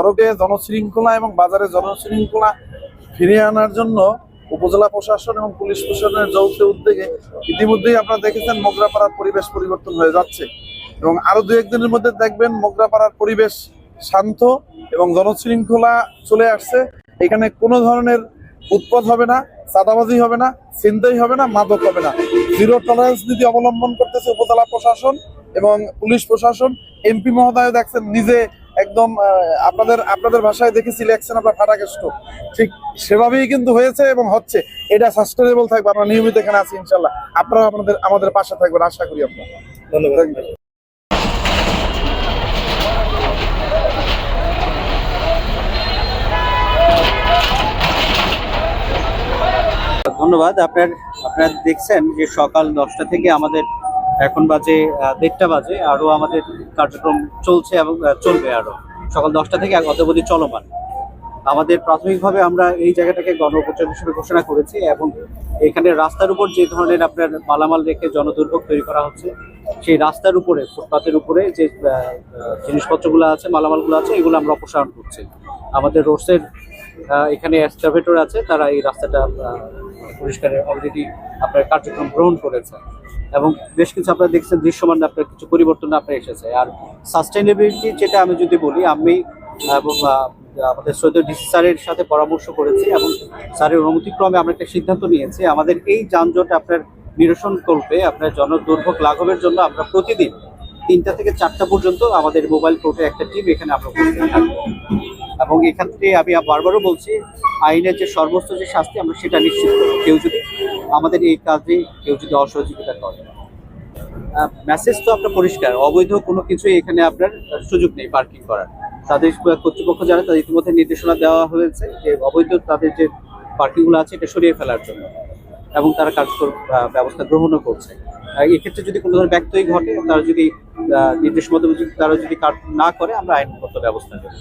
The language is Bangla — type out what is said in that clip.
সড়কে জনশৃঙ্খলা এবং বাজারে জনশৃঙ্খলা ফিরিয়ে আনার জন্য উপজেলা প্রশাসন এবং পুলিশ প্রশাসনের যৌথ উদ্যোগে ইতিমধ্যেই আপনারা দেখেছেন মোগরাপাড়ার পরিবেশ পরিবর্তন হয়ে যাচ্ছে এবং আরো দু একদিনের মধ্যে দেখবেন মোগরাপাড়ার পরিবেশ শান্ত এবং জনশৃঙ্খলা চলে আসছে। এখানে কোনো ধরনের উৎপাত হবে না, চাঁদাবাজি হবে না, ছিনতাই হবে না, মাদক হবে না। জিরো টলারেন্স নীতি অবলম্বন করতেছে উপজেলা প্রশাসন এবং পুলিশ প্রশাসন। এমপি মহোদয় দেখছেন নিজে একদম আপনাদের ভাষায় দেখেছি লেখছেন আপনার ফাটাকেষ্ট, ঠিক সেভাবেই কিন্তু হয়েছে এবং হচ্ছে। এটা সাস্টেনেবল থাকবে। আমরা নিয়মিত এখানে আছি ইনশাল্লাহ। আপনারা আমাদের পাশে থাকবেন আশা করি। আপনার ধন্যবাদ। ধন্যবাদ। আপনারা দেখছেন যে সকাল 10টা থেকে আমাদের এখন বাজে 1:30 বাজে, আরো আমাদের কার্যক্রম চলছে এবং চলবে আরো সকাল 10টা থেকে অদ্যাবধি চলমান। আমাদের প্রাথমিকভাবে আমরা এই জায়গাটাকে গণপ্রচার হিসেবে ঘোষণা করেছি এবং এখানে রাস্তার উপর যে ধরনের আপনার মালামাল রেখে জনদুর্ভোগ তৈরি করা হচ্ছে, সেই রাস্তার উপরে ফুটপাতের উপরে যে জিনিসপত্রগুলো আছে, মালামালগুলো আছে, এগুলো আমরা অপসারণ করছি। আমাদের রোডসের এখানে এক্সকাভেটর আছে, তারা এই রাস্তাটা পরিষ্কারের অলরেডি আপনার কার্যক্রম গ্রহণ করেছে এবং বেশ কিছু আপনারা দেখছেন দৃশ্যমান আপনার কিছু পরিবর্তন আপনার এসেছে। আর সাস্টেনেবিলিটি যেটা আমি যদি বলি, আমি এবং আমাদের সৈয়দ ডিসি স্যারের সাথে পরামর্শ করেছি এবং স্যারের অনুমতিক্রমে আমরা একটা সিদ্ধান্ত নিয়েছি। আমাদের এই যানজট আপনার নিরসন করবে, আপনার জনদুর্ভোগ লাঘবের জন্য আমরা প্রতিদিন 3টা থেকে 4টা পর্যন্ত আমাদের মোবাইল কোর্টে একটা টিম এখানে আমরা উপস্থিত থাকবো এবং এখান থেকে আমি বারবারও বলছি, আইনের যে সর্বোচ্চ যে শাস্তি আমরা সেটা নিশ্চিত করবো কেউ যদি আমাদের এই কাজে অসহযোগিতা করে। মেসেজ তো আপনার পরিষ্কার, অবৈধ কোনো কিছুই এখানে আপনার সুযোগ নেই পার্কিং করার। তাদের কর্তৃপক্ষ যারা, তাদের ইতিমধ্যে নির্দেশনা দেওয়া হয়েছে যে অবৈধ তাদের যে পার্কিংগুলো আছে এটা সরিয়ে ফেলার জন্য এবং তারা কার্যকর ব্যবস্থা গ্রহণও করছে। এক্ষেত্রে যদি কোনো ধরনের ব্যত্যয় ঘটে, তারা যদি নির্দেশ মতো তারা যদি কাজ না করে, আমরা আইনগত ব্যবস্থা নেব।